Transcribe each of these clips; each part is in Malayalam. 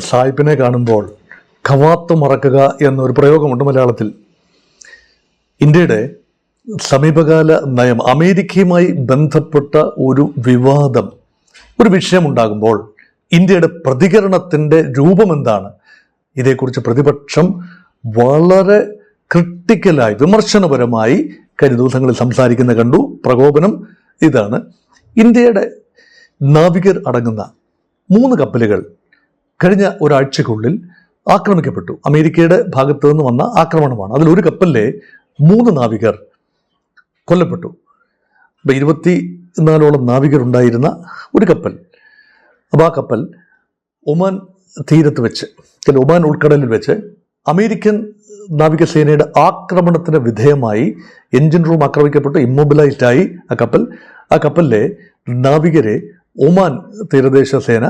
സായിപ്പിനെ കാണുമ്പോൾ ഖവാത്ത് മറക്കുക എന്നൊരു പ്രയോഗമുണ്ട് മലയാളത്തിൽ. ഇന്ത്യയുടെ സമീപകാല നയം, അമേരിക്കയുമായി ബന്ധപ്പെട്ട ഒരു വിവാദം, ഒരു വിഷയമുണ്ടാകുമ്പോൾ ഇന്ത്യയുടെ പ്രതികരണത്തിൻ്റെ രൂപം എന്താണ്? ഇതേക്കുറിച്ച് പ്രതിപക്ഷം വളരെ ക്രിട്ടിക്കലായി, വിമർശനപരമായി കഴിഞ്ഞ ദിവസങ്ങളിൽ സംസാരിക്കുന്ന കണ്ടു. പ്രകോപനം ഇതാണ്: ഇന്ത്യയുടെ നാവികർ അടങ്ങുന്ന 3 കപ്പലുകൾ കഴിഞ്ഞ ഒരാഴ്ചക്കുള്ളിൽ ആക്രമിക്കപ്പെട്ടു. അമേരിക്കയുടെ ഭാഗത്തു നിന്ന് വന്ന ആക്രമണമാണ്. അതിലൊരു കപ്പലിലെ 3 നാവികർ കൊല്ലപ്പെട്ടു. 24ഓളം നാവികർ ഉണ്ടായിരുന്ന ഒരു കപ്പൽ. അപ്പോൾ ആ കപ്പൽ ഒമാൻ തീരത്ത് വെച്ച്, ഒമാൻ ഉൾക്കടലിൽ വെച്ച് അമേരിക്കൻ നാവികസേനയുടെ ആക്രമണത്തിന് വിധേയമായി എൻജിൻ റൂം ആക്രമിക്കപ്പെട്ടു, ഇമ്മൊബിലൈസ്ഡായി ആ കപ്പലിലെ നാവികരെ ഒമാൻ തീരദേശ സേന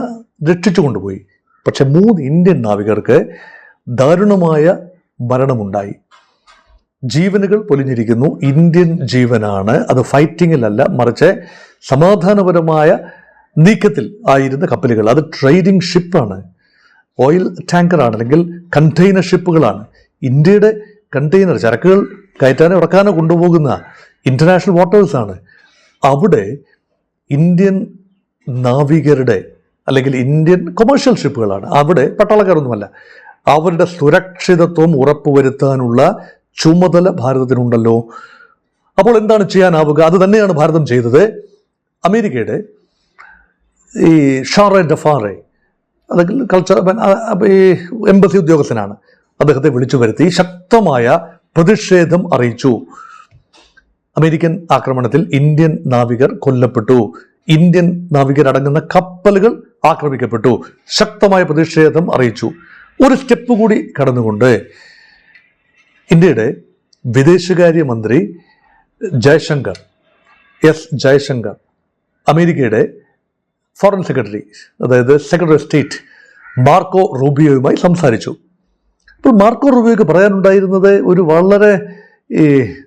രക്ഷിച്ചു കൊണ്ടുപോയി. പക്ഷെ 3 ഇന്ത്യൻ നാവികർക്ക് ദാരുണമായ മരണമുണ്ടായി. ജീവനുകൾ പൊലിഞ്ഞിരിക്കുന്നു. ഇന്ത്യൻ ജീവനാണ്. അത് ഫൈറ്റിങ്ങിലല്ല, മറിച്ച് സമാധാനപരമായ നീക്കത്തിൽ ആയിരുന്ന കപ്പലുകൾ. അത് ട്രേഡിംഗ് ഷിപ്പാണ്, ഓയിൽ ടാങ്കറാണ്, അല്ലെങ്കിൽ കണ്ടെയ്നർ ഷിപ്പുകളാണ്. ഇന്ത്യയുടെ കണ്ടെയ്നർ ചരക്കുകൾ കയറ്റാനോ ഇറക്കാനോ കൊണ്ടുപോകുന്ന ഇൻ്റർനാഷണൽ വാട്ടേഴ്സാണ്. അവിടെ ഇന്ത്യൻ നാവികരുടെ, അല്ലെങ്കിൽ ഇന്ത്യൻ കൊമേഴ്ഷ്യൽ ഷിപ്പുകളാണ്. അവിടെ പട്ടാളക്കാരൊന്നുമല്ല. അവരുടെ സുരക്ഷിതത്വം ഉറപ്പുവരുത്താനുള്ള ചുമതല ഭാരതത്തിനുണ്ടല്ലോ. അപ്പോൾ എന്താണ് ചെയ്യാനാവുക? അത് തന്നെയാണ് ഭാരതം ചെയ്തത്. അമേരിക്കയുടെ ഈ ഷാറെ ഡഫാറെ, അല്ലെങ്കിൽ ഈ എംബസി ഉദ്യോഗസ്ഥനാണ്, അദ്ദേഹത്തെ വിളിച്ചു വരുത്തി ശക്തമായ പ്രതിഷേധം അറിയിച്ചു. അമേരിക്കൻ ആക്രമണത്തിൽ ഇന്ത്യൻ നാവികർ കൊല്ലപ്പെട്ടു, ഇന്ത്യൻ നാവികരടങ്ങുന്ന കപ്പലുകൾ ആക്രമിക്കപ്പെട്ടു. ശക്തമായ പ്രതിഷേധം അറിയിച്ചു. ഒരു സ്റ്റെപ്പ് കൂടി കടന്നുകൊണ്ട് ഇന്ത്യയുടെ വിദേശകാര്യമന്ത്രി ജയശങ്കർ, അമേരിക്കയുടെ ഫോറിൻ സെക്രട്ടറി, അതായത് സെക്രട്ടറി ഓഫ് സ്റ്റേറ്റ് മാർക്കോ റൂബിയോയുമായി സംസാരിച്ചു. അപ്പോൾ മാർക്കോ റൂബിയോയ്ക്ക് പറയാനുണ്ടായിരുന്നത് ഒരു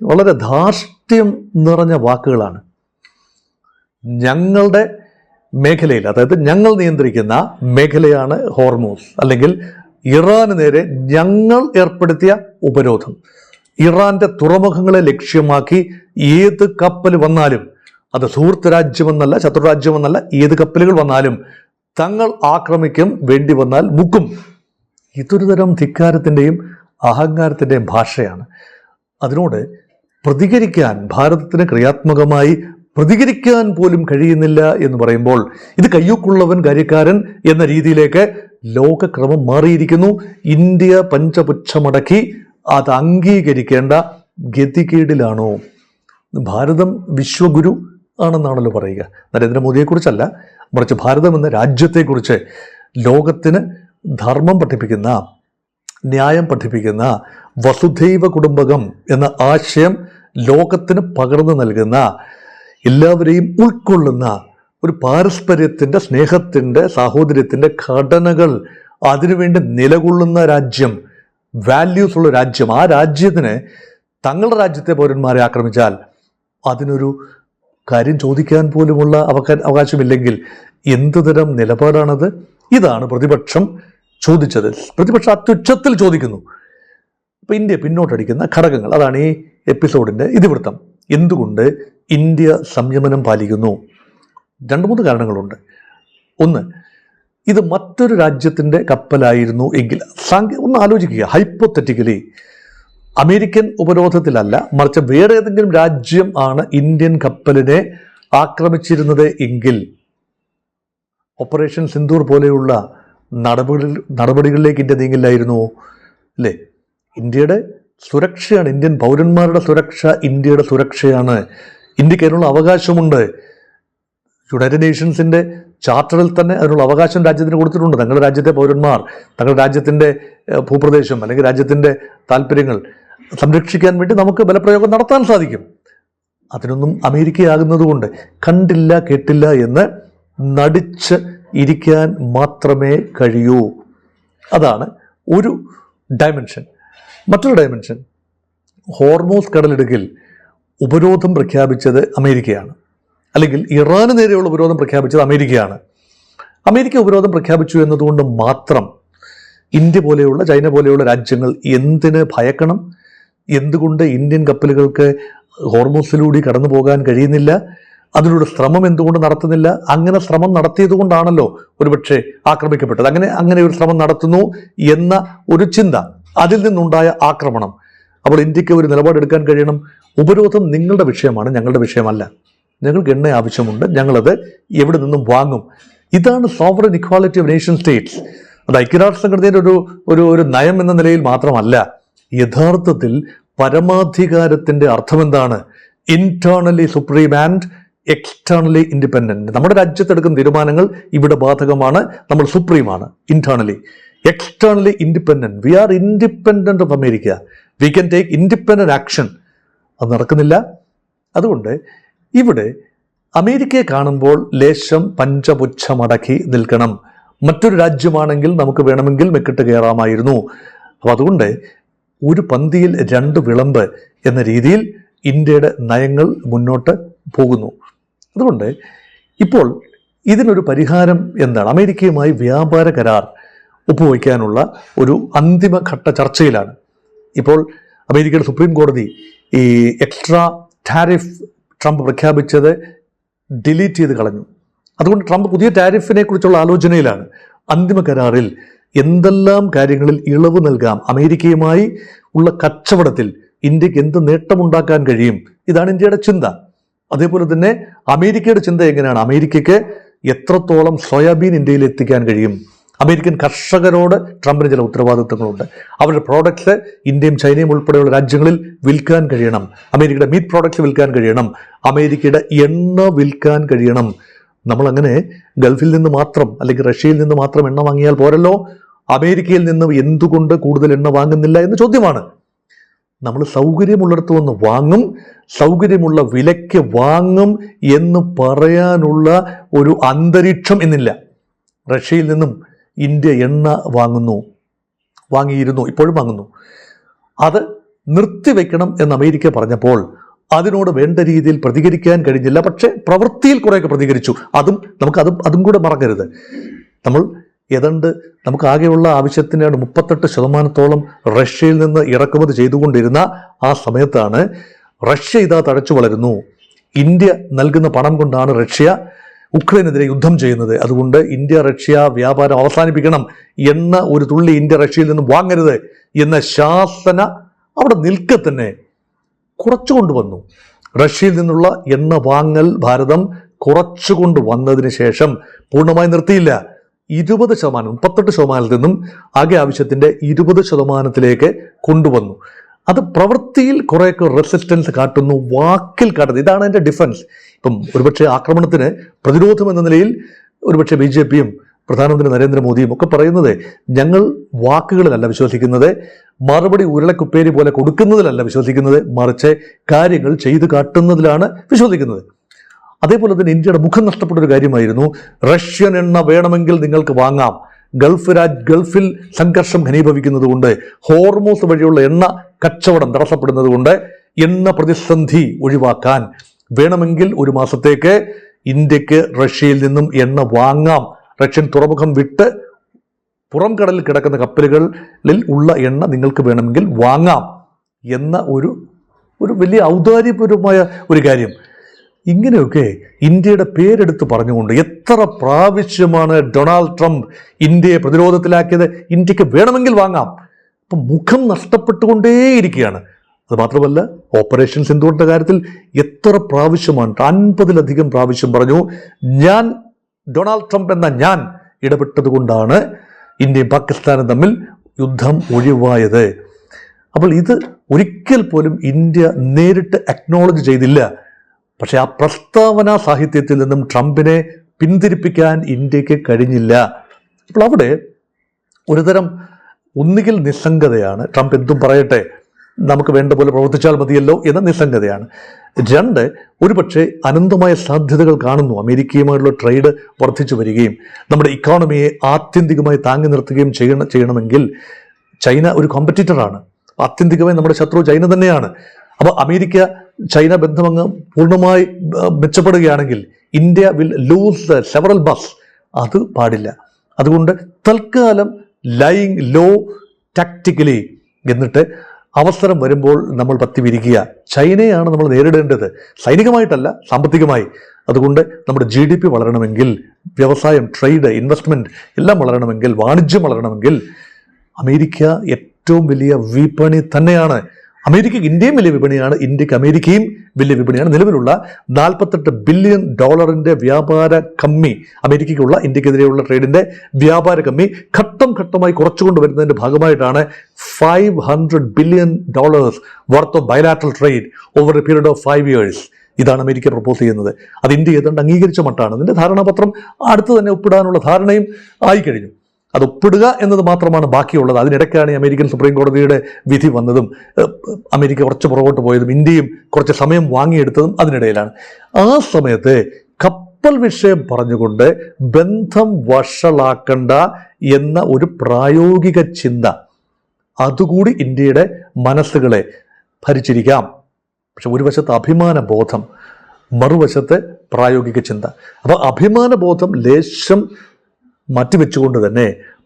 വളരെ ധാർഷ്ട്യം നിറഞ്ഞ വാക്കുകളാണ്. ഞങ്ങളുടെ മേഖലയിൽ, അതായത് ഞങ്ങൾ നിയന്ത്രിക്കുന്ന മേഖലയാണ് ഹോർമൂസ്, അല്ലെങ്കിൽ ഇറാന് നേരെ ഞങ്ങൾ ഏർപ്പെടുത്തിയ ഉപരോധം. ഇറാന്റെ തുറമുഖങ്ങളെ ലക്ഷ്യമാക്കി ഏത് കപ്പൽ വന്നാലും, അത് സുഹൃത്ത് രാജ്യമെന്നല്ല, ശത്രുരാജ്യമെന്നല്ല, ഏത് കപ്പലുകൾ വന്നാലും തങ്ങൾ ആക്രമിക്കും, വേണ്ടി വന്നാൽ മുക്കും. ഇതൊരു തരം ധിക്കാരത്തിൻ്റെയും അഹങ്കാരത്തിൻ്റെയും ഭാഷയാണ്. അതിനോട് പ്രതികരിക്കാൻ ഭാരതത്തിന് ക്രിയാത്മകമായി പ്രതികരിക്കാൻ പോലും കഴിയുന്നില്ല എന്ന് പറയുമ്പോൾ, ഇത് കയ്യൂക്കുള്ളവൻ കാര്യക്കാരൻ എന്ന രീതിയിലേക്ക് ലോകക്രമം മാറിയിരിക്കുന്നു. ഇന്ത്യ പഞ്ചപുച്ഛമടക്കി അത് അംഗീകരിക്കേണ്ട ഗതികേടിലാണോ? ഭാരതം വിശ്വഗുരു ആണെന്നാണല്ലോ പറയുക. നരേന്ദ്രമോദിയെക്കുറിച്ചല്ല, മറിച്ച് ഭാരതം എന്ന രാജ്യത്തെക്കുറിച്ച്, ലോകത്തിന് ധർമ്മം പഠിപ്പിക്കുന്ന, ന്യായം പഠിപ്പിക്കുന്ന, വസുധൈവ കുടുംബകം എന്ന ആശയം ലോകത്തിന് പകർന്നു നൽകുന്ന, എല്ലാവരെയും ഉൾക്കൊള്ളുന്ന ഒരു പാരസ്പര്യത്തിൻ്റെ, സ്നേഹത്തിൻ്റെ, സാഹോദര്യത്തിൻ്റെ ഘടനകൾ അതിനുവേണ്ടി നിലകൊള്ളുന്ന രാജ്യം, വാല്യൂസ് ഉള്ള രാജ്യം. ആ രാജ്യത്തിന് തങ്ങളുടെ രാജ്യത്തെ പൗരന്മാരെ ആക്രമിച്ചാൽ അതിനൊരു കാര്യം ചോദിക്കാൻ പോലുമുള്ള അവകാശമില്ലെങ്കിൽ എന്തുതരം നിലപാടാണത്? ഇതാണ് പ്രതിപക്ഷം ചോദിച്ചത്. പ്രതിപക്ഷം അത്യുച്ചത്തിൽ ചോദിക്കുന്നു. അപ്പം ഇന്ത്യ പിന്നോട്ടടിക്കുന്ന ഘടകങ്ങൾ, അതാണ് ഈ എപ്പിസോഡിൻ്റെ ഇതിവൃത്തം. എന്തുകൊണ്ട് ഇന്ത്യ സംയമനം പാലിക്കുന്നു? 2-3 കാരണങ്ങളുണ്ട്. ഒന്ന്, ഇത് മറ്റൊരു രാജ്യത്തിൻ്റെ കപ്പലായിരുന്നു എങ്കിൽ, ഒന്ന് ആലോചിക്കുക, ഹൈപ്പോത്തറ്റിക്കലി അമേരിക്കൻ ഉപരോധത്തിലല്ല, മറിച്ച് വേറെ ഏതെങ്കിലും രാജ്യം ആണ് ഇന്ത്യൻ കപ്പലിനെ ആക്രമിച്ചിരുന്നത് എങ്കിൽ ഓപ്പറേഷൻ സിന്ദൂർ പോലെയുള്ള നടപടികളിലേക്ക് ഇന്ത്യ നീങ്ങില്ലായിരുന്നുവോ? അല്ലേ? ഇന്ത്യയുടെ സുരക്ഷയാണ്, ഇന്ത്യൻ പൗരന്മാരുടെ സുരക്ഷ ഇന്ത്യയുടെ സുരക്ഷയാണ്. ഇന്ത്യക്ക് അതിനുള്ള അവകാശമുണ്ട്. യുണൈറ്റഡ് നേഷൻസിൻ്റെ ചാർട്ടറിൽ തന്നെ അതിനുള്ള അവകാശം രാജ്യത്തിന് കൊടുത്തിട്ടുണ്ട്. തങ്ങളുടെ രാജ്യത്തെ പൗരന്മാർ തങ്ങളുടെ രാജ്യത്തിൻ്റെ ഭൂപ്രദേശം അല്ലെങ്കിൽ രാജ്യത്തിൻ്റെ താല്പര്യങ്ങൾ സംരക്ഷിക്കാൻ വേണ്ടി നമുക്ക് ബലപ്രയോഗം നടത്താൻ സാധിക്കും. അതിനൊന്നും അമേരിക്കയാകുന്നതുകൊണ്ട് കണ്ടില്ല കേട്ടില്ല എന്ന് നടിച്ച് ഇരിക്കാൻ മാത്രമേ കഴിയൂ. അതാണ് ഒരു ഡയമെൻഷൻ. മറ്റൊരു ഡയമെൻഷൻ, ഹോർമൂസ് കടലിടുക്കിൽ ഉപരോധം പ്രഖ്യാപിച്ചത് അമേരിക്കയാണ്, അല്ലെങ്കിൽ ഇറാന് നേരെയുള്ള ഉപരോധം പ്രഖ്യാപിച്ചത് അമേരിക്കയാണ്. അമേരിക്ക ഉപരോധം പ്രഖ്യാപിച്ചു എന്നതുകൊണ്ട് മാത്രം ഇന്ത്യ പോലെയുള്ള ചൈന പോലെയുള്ള രാജ്യങ്ങൾ എന്തിന് ഭയക്കണം? എന്തുകൊണ്ട് ഇന്ത്യൻ കപ്പലുകൾക്ക് ഹോർമൂസിലൂടെ കടന്നു പോകാൻ കഴിയുന്നില്ല? അതിലൂടെ ശ്രമം എന്തുകൊണ്ട് നടത്തുന്നില്ല? അങ്ങനെ ശ്രമം നടത്തിയത് കൊണ്ടാണല്ലോ ഒരുപക്ഷെ ആക്രമിക്കപ്പെട്ടത്. അങ്ങനെ ഒരു ശ്രമം നടത്തുന്നു എന്ന ഒരു ചിന്ത, അതിൽ നിന്നുണ്ടായ ആക്രമണം. അപ്പോൾ ഇന്ത്യക്ക് ഒരു നിലപാടെടുക്കാൻ കഴിയണം. ഉപരോധം നിങ്ങളുടെ വിഷയമാണ്, ഞങ്ങളുടെ വിഷയമല്ല. ഞങ്ങൾക്ക് എണ്ണ ആവശ്യമുണ്ട്, ഞങ്ങളത് എവിടെ നിന്നും വാങ്ങും. ഇതാണ് sovereign equality of nation States. അത് ഐക്യരാഷ്ട്ര സംഘടനയുടെ ഒരു നയം എന്ന നിലയിൽ മാത്രമല്ല, യഥാർത്ഥത്തിൽ പരമാധികാരത്തിന്റെ അർത്ഥമെന്താണ്? Internally supreme and externally independent. നമ്മുടെ രാജ്യത്തെടുക്കുന്ന തീരുമാനങ്ങൾ ഇവിടെ ബാധകമാണ്. നമ്മൾ സുപ്രീമാണ് internally. Externally independent. We are independent of America. We can take independent action. അത് നടക്കുന്നില്ല. അതുകൊണ്ട് ഇവിടെ അമേരിക്കയെ കാണുമ്പോൾ ലേശം പഞ്ചപുച്ഛമടക്കി നിൽക്കണം. മറ്റൊരു രാജ്യമാണെങ്കിൽ നമുക്ക് വേണമെങ്കിൽ മെക്കിട്ട് കയറാമായിരുന്നു. അപ്പം അതുകൊണ്ട് ഒരു പന്തിയിൽ രണ്ട് വിളമ്പ് എന്ന രീതിയിൽ ഇന്ത്യയുടെ നയങ്ങൾ മുന്നോട്ട് പോകുന്നു. അതുകൊണ്ട് ഇപ്പോൾ ഇതിനൊരു പരിഹാരം എന്താണ്? അമേരിക്കയുമായി വ്യാപാര കരാർ ഒപ്പുവയ്ക്കാനുള്ള ഒരു അന്തിമഘട്ട ചർച്ചയിലാണ്. ഇപ്പോൾ അമേരിക്കയുടെ സുപ്രീം കോടതി ഈ എക്സ്ട്രാ ടാരിഫ് ട്രംപ് പ്രഖ്യാപിച്ചത് ഡിലീറ്റ് ചെയ്ത് കളഞ്ഞു. അതുകൊണ്ട് ട്രംപ് പുതിയ ടാരിഫിനെ കുറിച്ചുള്ള ആലോചനയിലാണ്. അന്തിമ കരാറിൽ എന്തെല്ലാം കാര്യങ്ങളിൽ ഇളവ് നൽകാം, അമേരിക്കയുമായി ഉള്ള കച്ചവടത്തിൽ ഇന്ത്യക്ക് എന്ത് നേട്ടമുണ്ടാക്കാൻ കഴിയും, ഇതാണ് ഇന്ത്യയുടെ ചിന്ത. അതേപോലെ തന്നെ അമേരിക്കയുടെ ചിന്ത എങ്ങനെയാണ്? അമേരിക്കയ്ക്ക് എത്രത്തോളം സോയാബീൻ ഇന്ത്യയിൽ എത്തിക്കാൻ കഴിയും? അമേരിക്കൻ കർഷകരോട് ട്രംപിന് ചില ഉത്തരവാദിത്തങ്ങളുണ്ട്. അവരുടെ പ്രോഡക്ട്സ് ഇന്ത്യയും ചൈനയും ഉൾപ്പെടെയുള്ള രാജ്യങ്ങളിൽ വിൽക്കാൻ കഴിയണം. അമേരിക്കയുടെ മീറ്റ് പ്രോഡക്ട്സ് വിൽക്കാൻ കഴിയണം. അമേരിക്കയുടെ എണ്ണ വിൽക്കാൻ കഴിയണം. നമ്മളങ്ങനെ ഗൾഫിൽ നിന്ന് മാത്രം അല്ലെങ്കിൽ റഷ്യയിൽ നിന്ന് മാത്രം എണ്ണ വാങ്ങിയാൽ പോരല്ലോ. അമേരിക്കയിൽ നിന്ന് എന്തുകൊണ്ട് കൂടുതൽ എണ്ണ വാങ്ങുന്നില്ല എന്ന ചോദ്യമാണ്. നമ്മൾ സൗകര്യമുള്ളിടത്ത് വന്ന് വാങ്ങും, സൗകര്യമുള്ള വിലയ്ക്ക് വാങ്ങും എന്ന് പറയാനുള്ള ഒരു അന്തരീക്ഷം ഇന്നില്ല. റഷ്യയിൽ നിന്നും ഇന്ത്യ എണ്ണ വാങ്ങിയിരുന്നു, ഇപ്പോഴും വാങ്ങുന്നു. അത് നിർത്തിവെക്കണം എന്ന് അമേരിക്ക പറഞ്ഞപ്പോൾ അതിനോട് വേണ്ട രീതിയിൽ പ്രതികരിക്കാൻ കഴിഞ്ഞില്ല. പക്ഷേ പ്രവൃത്തിയിൽ കുറേയൊക്കെ പ്രതികരിച്ചു. അതും കൂടെ മറക്കരുത്. നമ്മൾ നമുക്ക് ആകെയുള്ള ആവശ്യത്തിൻ്റെ 38% റഷ്യയിൽ നിന്ന് ഇറക്കുമതി ചെയ്തുകൊണ്ടിരുന്ന ആ സമയത്താണ് റഷ്യ ഇതാ തഴച്ചു വളരുന്നു. ഇന്ത്യ നൽകുന്ന പണം കൊണ്ടാണ് റഷ്യ ഉക്രൈനെതിരെ യുദ്ധം ചെയ്യുന്നത്. അതുകൊണ്ട് ഇന്ത്യ റഷ്യ വ്യാപാരം അവസാനിപ്പിക്കണം, എണ്ണ ഒരു തുള്ളി ഇന്ത്യ റഷ്യയിൽ നിന്നും വാങ്ങരുത് എന്ന ശാസന അവിടെ നിൽക്കെ തന്നെ കുറച്ചുകൊണ്ട് വന്നു. റഷ്യയിൽ നിന്നുള്ള എണ്ണ വാങ്ങൽ ഭാരതം കുറച്ചുകൊണ്ട് വന്നതിന് ശേഷം പൂർണ്ണമായി നിർത്തിയില്ല. 20%, 38% നിന്നും ആകെ ആവശ്യത്തിൻ്റെ 20% കൊണ്ടുവന്നു. അത് പ്രവൃത്തിയിൽ കുറേയൊക്കെ റെസിസ്റ്റൻസ് കാട്ടുന്നു, വാക്കിൽ കാട്ടുന്നു. ഇതാണ് എൻ്റെ ഡിഫൻസ്. ഇപ്പം ഒരുപക്ഷെ ആക്രമണത്തിന് പ്രതിരോധം എന്ന നിലയിൽ ഒരുപക്ഷെ BJPയും പ്രധാനമന്ത്രി നരേന്ദ്രമോദിയും ഒക്കെ പറയുന്നത് ഞങ്ങൾ വാക്കുകളിലല്ല വിശ്വസിക്കുന്നത്, മറുപടി ഉരുളക്കുപ്പേരി പോലെ കൊടുക്കുന്നതിലല്ല വിശ്വസിക്കുന്നത്, മറിച്ച് കാര്യങ്ങൾ ചെയ്തു കാട്ടുന്നതിലാണ് വിശ്വസിക്കുന്നത്. അതേപോലെ തന്നെ ഇന്ത്യയുടെ മുഖം നഷ്ടപ്പെട്ട ഒരു കാര്യമായിരുന്നു റഷ്യൻ എണ്ണ വേണമെങ്കിൽ നിങ്ങൾക്ക് വാങ്ങാം. ഗൾഫിൽ സംഘർഷം ഘനീഭവിക്കുന്നത് കൊണ്ട്, ഹോർമൂസ് വഴിയുള്ള എണ്ണ കച്ചവടം തടസ്സപ്പെടുന്നത് കൊണ്ട് എണ്ണ പ്രതിസന്ധി ഒഴിവാക്കാൻ വേണമെങ്കിൽ ഒരു മാസത്തേക്ക് ഇന്ത്യക്ക് റഷ്യയിൽ നിന്നും എണ്ണ വാങ്ങാം. റഷ്യൻ തുറമുഖം വിട്ട് പുറം കടലിൽ കിടക്കുന്ന കപ്പലുകളിൽ ഉള്ള എണ്ണ നിങ്ങൾക്ക് വേണമെങ്കിൽ വാങ്ങാം എന്ന ഒരു വലിയ ഔദാര്യപരമായ ഒരു കാര്യം. ഇങ്ങനെയൊക്കെ ഇന്ത്യയുടെ പേരെടുത്ത് പറഞ്ഞുകൊണ്ട് എത്ര പ്രാവശ്യമാണ് ഡൊണാൾഡ് ട്രംപ് ഇന്ത്യയെ പ്രതിരോധത്തിലാക്കിയത്. ഇന്ത്യക്ക് വേണമെങ്കിൽ വാങ്ങാം. അപ്പം മുഖം നഷ്ടപ്പെട്ടുകൊണ്ടേയിരിക്കുകയാണ്. അത് മാത്രമല്ല, ഓപ്പറേഷൻ സിന്ദൂറിന്റെ കാര്യത്തിൽ എത്ര പ്രാവശ്യമാണ്, 50-ലധികം പ്രാവശ്യം പറഞ്ഞു ഡൊണാൾഡ് ട്രംപ് എന്ന ഞാൻ ഇടപെട്ടത് കൊണ്ടാണ് ഇന്ത്യയും പാകിസ്ഥാനും തമ്മിൽ യുദ്ധം ഒഴിവായത്. അപ്പോൾ ഇത് ഒരിക്കൽ പോലും ഇന്ത്യ നേരിട്ട് അക്നോളജ് ചെയ്തില്ല. പക്ഷെ ആ പ്രസ്താവന സാഹിത്യത്തിൽ നിന്നും ട്രംപിനെ പിന്തിരിപ്പിക്കാൻ ഇന്ത്യക്ക് കഴിഞ്ഞില്ല. അപ്പോൾ അവിടെ ഒരുതരം ഒന്നുകിൽ നിസ്സംഗതയാണ്, ട്രംപ് എന്തും പറയട്ടെ, നമുക്ക് വേണ്ട പോലെ പ്രവർത്തിച്ചാൽ മതിയല്ലോ എന്ന നിസ്സംഗതയാണ്. 2, ഒരുപക്ഷെ അനന്തമായ സാധ്യതകൾ കാണുന്നു. അമേരിക്കയുമായുള്ള ട്രേഡ് വർദ്ധിച്ചു വരികയും നമ്മുടെ ഇക്കോണമിയെ ആത്യന്തികമായി താങ്ങി നിർത്തുകയും ചെയ്യണമെങ്കിൽ ചൈന ഒരു കോമ്പറ്റീറ്ററാണ്. ആത്യന്തികമായി നമ്മുടെ ശത്രു ചൈന തന്നെയാണ്. അപ്പോൾ അമേരിക്ക ചൈന ബന്ധം അങ്ങ് പൂർണ്ണമായി മെച്ചപ്പെടുകയാണെങ്കിൽ India will lose several bus. അത് പാടില്ല. അതുകൊണ്ട് തൽക്കാലം ലൈയിങ് ലോ ടാക്ടിക്കലി, എന്നിട്ട് അവസരം വരുമ്പോൾ നമ്മൾ പത്തി വിരിക്കുക. ചൈനയാണ് നമ്മൾ നേരിടേണ്ടത്, സൈനികമായിട്ടല്ല, സാമ്പത്തികമായി. അതുകൊണ്ട് നമ്മുടെ GDP വളരണമെങ്കിൽ, വ്യവസായം, ട്രേഡ്, ഇൻവെസ്റ്റ്മെൻറ്റ് എല്ലാം വളരണമെങ്കിൽ, വാണിജ്യം വളരണമെങ്കിൽ അമേരിക്ക ഏറ്റവും വലിയ വിപണി തന്നെയാണ്. അമേരിക്കയ്ക്ക് ഇന്ത്യയും വലിയ വിപണിയാണ്, ഇന്ത്യക്ക് അമേരിക്കയും വലിയ വിപണിയാണ്. നിലവിലുള്ള $48 ബില്യൺ വ്യാപാര കമ്മി, അമേരിക്കയ്ക്കുള്ള ഇന്ത്യക്കെതിരെയുള്ള ട്രേഡിന്റെ വ്യാപാര കമ്മി ഘട്ടം ഘട്ടമായി കുറച്ചുകൊണ്ട് വരുന്നതിന്റെ ഭാഗമായിട്ടാണ് $500 billion worth of bilateral trade over A period of 5 years. ഇതാണ് അമേരിക്ക പ്രപ്പോസ് ചെയ്യുന്നത്. അത് ഇന്ത്യ ഏതാണ്ട് അംഗീകരിച്ച മട്ടാണ്. അതിന്റെ ധാരണാപത്രം അടുത്ത് തന്നെ ഒപ്പിടാനുള്ള ധാരണയും ആയിക്കഴിഞ്ഞു. അത് ഒപ്പിടുക എന്നത് മാത്രമാണ് ബാക്കിയുള്ളത്. അതിനിടയ്ക്കാണ് അമേരിക്കൻ സുപ്രീം കോടതിയുടെ വിധി വന്നതും അമേരിക്ക കുറച്ച് പുറകോട്ട് പോയതും ഇന്ത്യയും കുറച്ച് സമയം വാങ്ങിയെടുത്തതും അതിനിടയിലാണ്. ആ സമയത്ത് കപ്പൽ വിഷയം പറഞ്ഞുകൊണ്ട് ബന്ധം വഷളാക്കണ്ട എന്ന ഒരു പ്രായോഗിക ചിന്ത അതുകൂടി ഇന്ത്യയുടെ മനസ്സുകളെ ഭരിച്ചിരിക്കാം. പക്ഷെ ഒരു വശത്ത് അഭിമാന ബോധം, മറുവശത്ത് പ്രായോഗിക ചിന്ത. അപ്പോൾ അഭിമാന ബോധം ലേശം മാറ്റിവെച്ചുകൊണ്ട് തന്നെ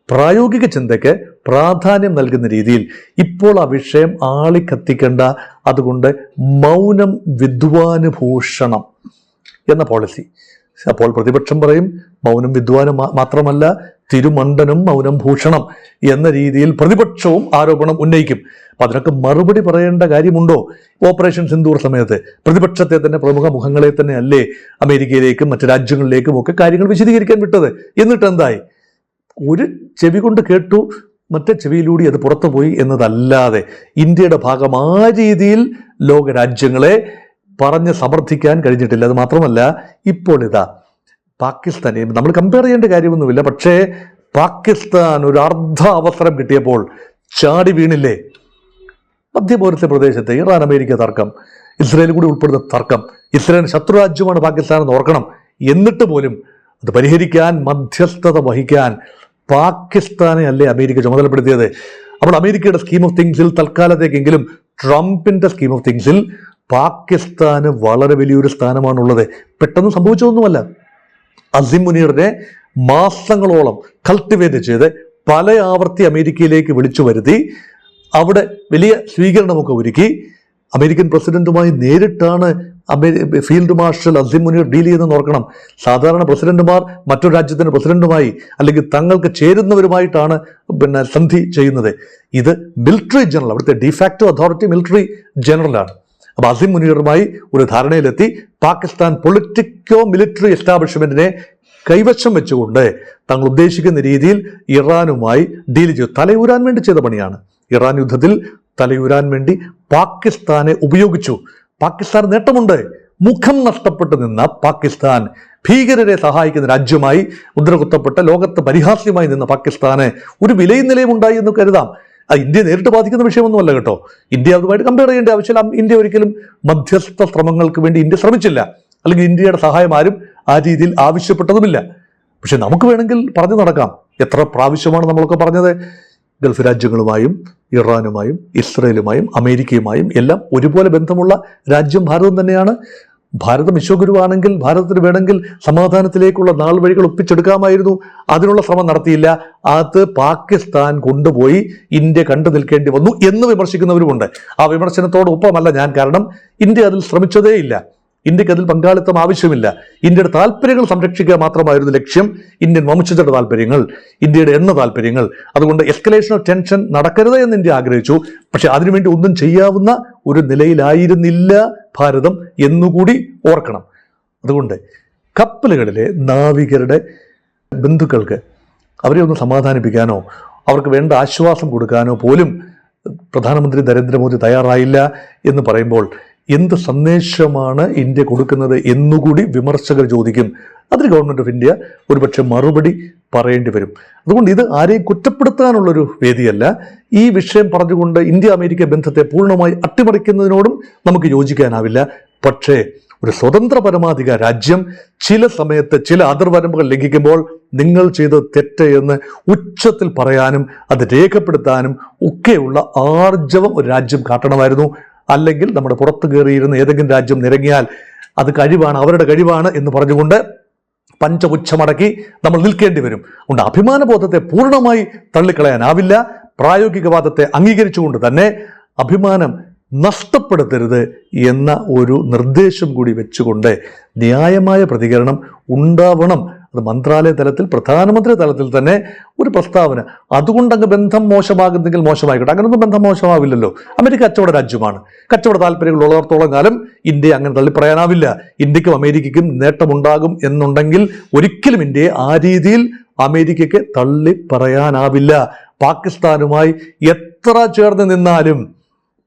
പ്രായോഗിക ചിന്തയ്ക്ക് പ്രാധാന്യം നൽകുന്ന രീതിയിൽ ഇപ്പോൾ ആ വിഷയം ആളിക്കത്തിക്കേണ്ട, അതുകൊണ്ട് മൗനം വിദ്വാനുഭൂഷണം എന്ന പോളിസി. അപ്പോൾ പ്രതിപക്ഷം പറയും മൗനം വിദ്വാനും മാത്രമല്ല തിരുമണ്ടനും മൗനം ഭൂഷണം എന്ന രീതിയിൽ പ്രതിപക്ഷവും ആരോപണം ഉന്നയിക്കും. അപ്പം അതിനൊക്കെ മറുപടി പറയേണ്ട കാര്യമുണ്ടോ? ഓപ്പറേഷൻ സിന്ദൂർ സമയത്ത് പ്രതിപക്ഷത്തെ തന്നെ, പ്രമുഖ മുഖങ്ങളെ തന്നെ അല്ലേ അമേരിക്കയിലേക്കും മറ്റു രാജ്യങ്ങളിലേക്കും ഒക്കെ കാര്യങ്ങൾ വിശദീകരിക്കാൻ വിട്ടത്? എന്നിട്ട് എന്തായി? ഒരു ചെവി കൊണ്ട് കേട്ടു, മറ്റേ ചെവിയിലൂടെ അത് പുറത്തു പോയി എന്നതല്ലാതെ ഇന്ത്യയുടെ ഭാഗം ആ രീതിയിൽ ലോക രാജ്യങ്ങളെ പറഞ്ഞ് സമർത്ഥിക്കാൻ കഴിഞ്ഞിട്ടില്ല. അത് മാത്രമല്ല, ഇപ്പോൾ ഇതാ പാകിസ്ഥാനെ നമ്മൾ കമ്പയർ ചെയ്യേണ്ട കാര്യമൊന്നുമില്ല, പക്ഷേ പാകിസ്ഥാൻ ഒരു അർദ്ധ അവസരം കിട്ടിയപ്പോൾ ചാടി വീണില്ലേ? മധ്യപൗരസ്ത്യ പ്രദേശത്ത് ഇറാൻ അമേരിക്ക തർക്കം, ഇസ്രായേൽ കൂടി ഉൾപ്പെടുന്ന തർക്കം, ഇസ്രായേൽ ശത്രുരാജ്യമാണ് പാകിസ്ഥാൻ എന്ന് ഓർക്കണം. എന്നിട്ട് പോലും അത് പരിഹരിക്കാൻ, മധ്യസ്ഥത വഹിക്കാൻ പാകിസ്ഥാനെ അല്ലേ അമേരിക്ക ചുമതലപ്പെടുത്തിയത്? അപ്പോൾ അമേരിക്കയുടെ സ്കീം ഓഫ് തിങ്സിൽ തൽക്കാലത്തേക്കെങ്കിലും, ട്രംപിന്റെ സ്കീം ഓഫ് തിങ്സിൽ പാകിസ്ഥാന് വളരെ വലിയൊരു സ്ഥാനമാണുള്ളത്. പെട്ടെന്ന് സംഭവിച്ചതൊന്നുമല്ല. അസിം മുനീറിനെ മാസങ്ങളോളം കൾട്ടിവേറ്റ് ചെയ്ത് പല ആവർത്തി അമേരിക്കയിലേക്ക് വിളിച്ചു വരുത്തി അവിടെ വലിയ സ്വീകരണമൊക്കെ ഒരുക്കി അമേരിക്കൻ പ്രസിഡന്റുമായി നേരിട്ടാണ് field marshal Asim Munir deal ചെയ്തെന്ന് ഓർക്കണം. സാധാരണ പ്രസിഡന്റുമാർ മറ്റൊരു രാജ്യത്തിന്റെ പ്രസിഡന്റുമായി അല്ലെങ്കിൽ തങ്ങൾക്ക് ചേരുന്നവരുമായിട്ടാണ് സന്ധി ചെയ്യുന്നത്. ഇത് മിലിറ്ററി ജനറൽ, അവിടുത്തെ ഡിഫാക്ടോ അതോറിറ്റി മിലിറ്ററി ജനറലാണ്. അപ്പോൾ അസിം മുനീറുമായി ഒരു ധാരണയിലെത്തി പാകിസ്ഥാൻ പൊളിറ്റിക്കോ മിലിറ്ററി എസ്റ്റാബ്ലിഷ്മെന്റിനെ കൈവശം വെച്ചുകൊണ്ട് തങ്ങൾ ഉദ്ദേശിക്കുന്ന രീതിയിൽ ഇറാനുമായി ഡീൽ ചെയ്തു. തലയൂരാൻ വേണ്ടി ചെയ്ത പണിയാണ്. ഇറാൻ യുദ്ധത്തിൽ തലയൂരാൻ വേണ്ടി പാകിസ്ഥാനെ ഉപയോഗിച്ചു. പാകിസ്ഥാൻ നേട്ടമുണ്ട്. മുഖം നഷ്ടപ്പെട്ടു നിന്ന പാകിസ്ഥാൻ, ഭീകരരെ സഹായിക്കുന്ന രാജ്യമായി മുദ്രകുത്തപ്പെട്ട, ലോകത്ത് പരിഹാസ്യമായി നിന്ന പാകിസ്ഥാന് ഒരു വിലയും നിലയും ഉണ്ടായി എന്ന് കരുതാം. ഇന്ത്യ നേരിട്ട് ബാധിക്കുന്ന വിഷയമൊന്നുമല്ല കേട്ടോ. ഇന്ത്യ അതുമായിട്ട് കമ്പയർ ചെയ്യേണ്ട ആവശ്യമില്ല. ഇന്ത്യ ഒരിക്കലും മധ്യസ്ഥ ശ്രമങ്ങൾക്ക് വേണ്ടി ഇന്ത്യ ശ്രമിച്ചില്ല, അല്ലെങ്കിൽ ഇന്ത്യയുടെ സഹായം ആരും ആ രീതിയിൽ ആവശ്യപ്പെട്ടതുമില്ല. പക്ഷെ നമുക്ക് വേണമെങ്കിൽ പറഞ്ഞു നടക്കാം. എത്ര പ്രാവശ്യമാണ് നമ്മളൊക്കെ പറഞ്ഞത്? ഗൾഫ് രാജ്യങ്ങളുമായും ഇറാനുമായും ഇസ്രയേലുമായും അമേരിക്കയുമായും എല്ലാം ഒരുപോലെ ബന്ധമുള്ള രാജ്യം ഭാരതം തന്നെയാണ്. ഭാരതം വിശ്വഗുരുവാണെങ്കിൽ ഭാരതത്തിന് വേണമെങ്കിൽ സമാധാനത്തിലേക്കുള്ള നാൾ വഴികൾ ഒപ്പിച്ചെടുക്കാമായിരുന്നു. അതിനുള്ള ശ്രമം നടത്തിയില്ല. അത് പാകിസ്ഥാൻ കൊണ്ടുപോയി ഇന്ത്യ കണ്ടു നിൽക്കേണ്ടി വന്നു എന്ന് വിമർശിക്കുന്നവരുമുണ്ട്. ആ വിമർശനത്തോടൊപ്പമല്ല ഞാൻ. കാരണം ഇന്ത്യ അതിൽ ശ്രമിച്ചതേയില്ല. ഇന്ത്യക്ക് അതിൽ പങ്കാളിത്തം ആവശ്യമില്ല. ഇന്ത്യയുടെ താല്പര്യങ്ങൾ സംരക്ഷിക്കുക മാത്രമായിരുന്നു ലക്ഷ്യം. ഇന്ത്യൻ വംശജരുടെ താല്പര്യങ്ങൾ, ഇന്ത്യയുടെ എണ്ണ താല്പര്യങ്ങൾ. അതുകൊണ്ട് എസ്കലേഷൻ ഓഫ് ടെൻഷൻ നടക്കരുത് എന്ന് ഇന്ത്യ ആഗ്രഹിച്ചു. പക്ഷെ അതിനുവേണ്ടി ഒന്നും ചെയ്യാവുന്ന ഒരു നിലയിലായിരുന്നില്ല ഭാരതം എന്നുകൂടി ഓർക്കണം. അതുകൊണ്ട് കപ്പലുകളിലെ നാവികരുടെ ബന്ധുക്കൾക്ക് അവരെ ഒന്ന് സമാധാനിപ്പിക്കാനോ അവർക്ക് വേണ്ട ആശ്വാസം കൊടുക്കാനോ പോലും പ്രധാനമന്ത്രി നരേന്ദ്രമോദി തയ്യാറായില്ല എന്ന് പറയുമ്പോൾ എന്ത് സന്ദേശമാണ് ഇന്ത്യ കൊടുക്കുന്നത് എന്നുകൂടി വിമർശകർ ചോദിക്കും. അതിന് ഗവൺമെൻറ് ഓഫ് ഇന്ത്യ ഒരുപക്ഷെ മറുപടി പറയേണ്ടി വരും. അതുകൊണ്ട് ഇത് ആരെയും കുറ്റപ്പെടുത്താനുള്ളൊരു വേദിയല്ല. ഈ വിഷയം പറഞ്ഞുകൊണ്ട് ഇന്ത്യ അമേരിക്ക ബന്ധത്തെ പൂർണ്ണമായി അട്ടിമറിക്കുന്നതിനോടും നമുക്ക് യോജിക്കാനാവില്ല. പക്ഷേ ഒരു സ്വതന്ത്ര പരമാധികാര രാജ്യം ചില സമയത്ത് ചില അതിർവരമ്പുകൾ ലംഘിക്കുമ്പോൾ നിങ്ങൾ ചെയ്തത് തെറ്റ് എന്ന് ഉച്ചത്തിൽ പറയാനും അത് രേഖപ്പെടുത്താനും ഒക്കെയുള്ള ആർജവം ഒരു രാജ്യം കാട്ടണമായിരുന്നു. അല്ലെങ്കിൽ നമ്മുടെ പുറത്ത് കയറിയിരുന്ന ഏതെങ്കിലും രാജ്യം നിരങ്ങിയാൽ അത് കഴിവാണ്, അവരുടെ കഴിവാണ് എന്ന് പറഞ്ഞുകൊണ്ട് പഞ്ചപുച്ഛമടക്കി നമ്മൾ നിൽക്കേണ്ടി വരും. അതുകൊണ്ട് അഭിമാനബോധത്തെ പൂർണ്ണമായി തള്ളിക്കളയാനാവില്ല. പ്രായോഗികവാദത്തെ അംഗീകരിച്ചുകൊണ്ട് തന്നെ അഭിമാനം നഷ്ടപ്പെടുത്തരുത് എന്ന ഒരു നിർദ്ദേശം കൂടി വെച്ചുകൊണ്ട് ന്യായമായ പ്രതികരണം ഉണ്ടാവണം. അത് മന്ത്രാലയ തലത്തിൽ, പ്രധാനമന്ത്രി തലത്തിൽ തന്നെ ഒരു പ്രസ്താവന. അതുകൊണ്ടങ്ങ് ബന്ധം മോശമാകുന്നെങ്കിൽ മോശമായിക്കോട്ടെ, അങ്ങനൊന്നും ബന്ധം മോശമാവില്ലല്ലോ. അമേരിക്ക കച്ചവട രാജ്യമാണ്. കച്ചവട താല്പര്യങ്ങൾ ഉള്ളിടത്തോളം കാലം ഇന്ത്യയെ അങ്ങനെ തള്ളിപ്പറയാനാവില്ല. ഇന്ത്യക്കും അമേരിക്കയ്ക്കും നേട്ടമുണ്ടാകും എന്നുണ്ടെങ്കിൽ ഒരിക്കലും ഇന്ത്യയെ ആ രീതിയിൽ അമേരിക്കയ്ക്ക് തള്ളിപ്പറയാനാവില്ല. പാകിസ്ഥാനുമായി എത്ര ചേർന്ന് നിന്നാലും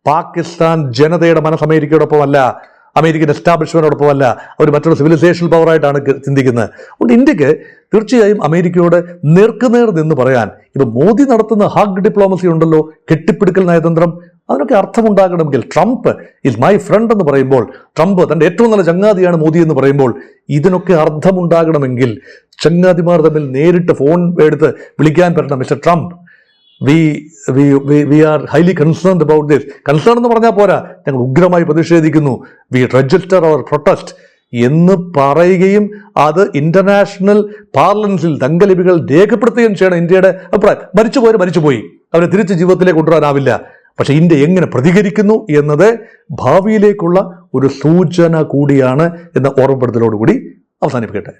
പാകിസ്ഥാൻ ജനതയുടെ മനസ്സ് അമേരിക്കയോടൊപ്പമല്ല, അമേരിക്കൻ എസ്റ്റാബ്ലിഷ്മെന്റിനോടൊപ്പമല്ല. അവർ മറ്റൊരു സിവിലൈസേഷൻ പവറായിട്ടാണ് ചിന്തിക്കുന്നത്. അതുകൊണ്ട് ഇന്ത്യക്ക് തീർച്ചയായും അമേരിക്കയോട് നേർക്കുനേർ നിന്ന് പറയാൻ, ഇപ്പൊ മോദി നടത്തുന്ന ഹാഗ് ഡിപ്ലോമസി ഉണ്ടല്ലോ, കെട്ടിപ്പിടുക്കൽ നയതന്ത്രം, അതിനൊക്കെ അർത്ഥമുണ്ടാകണമെങ്കിൽ ട്രംപ് ഈസ് മൈ ഫ്രണ്ട് എന്ന് പറയുമ്പോൾ, ട്രംപ് തന്റെ ഏറ്റവും നല്ല ചങ്ങാതിയാണ് മോദി എന്ന് പറയുമ്പോൾ, ഇതിനൊക്കെ അർത്ഥമുണ്ടാകണമെങ്കിൽ ചങ്ങാതിമാർ തമ്മിൽ നേരിട്ട് ഫോൺ എടുത്ത് വിളിക്കാൻ പറ്റണം. Mister Trump, we are highly concerned about this. Concern എന്ന് പറഞ്ഞാൽ പോരാ, ഞങ്ങൾ ഉഗ്രമായി പ്രതിഷേധിക്കുന്നു, വി രജിസ്റ്റർ അവർ പ്രൊട്ടസ്റ്റ് എന്ന് പറയുകയും അത് ഇന്റർനാഷണൽ പാർലൻസിൽ തങ്കലിപികൾ രേഖപ്പെടുത്തുകയും ചെയ്യണം. ഇന്ത്യയുടെ അഭിപ്രായം, മരിച്ചുപോയി, അവരെ തിരിച്ച് ജീവിതത്തിലേക്ക് കൊണ്ടുവരാനാവില്ല. പക്ഷെ ഇന്ത്യ എങ്ങനെ പ്രതികരിക്കുന്നു എന്നത് ഭാവിയിലേക്കുള്ള ഒരു സൂചന കൂടിയാണ് എന്ന ഓർമ്മപ്പെടുത്തലോടുകൂടി അവസാനിപ്പിക്കട്ടെ.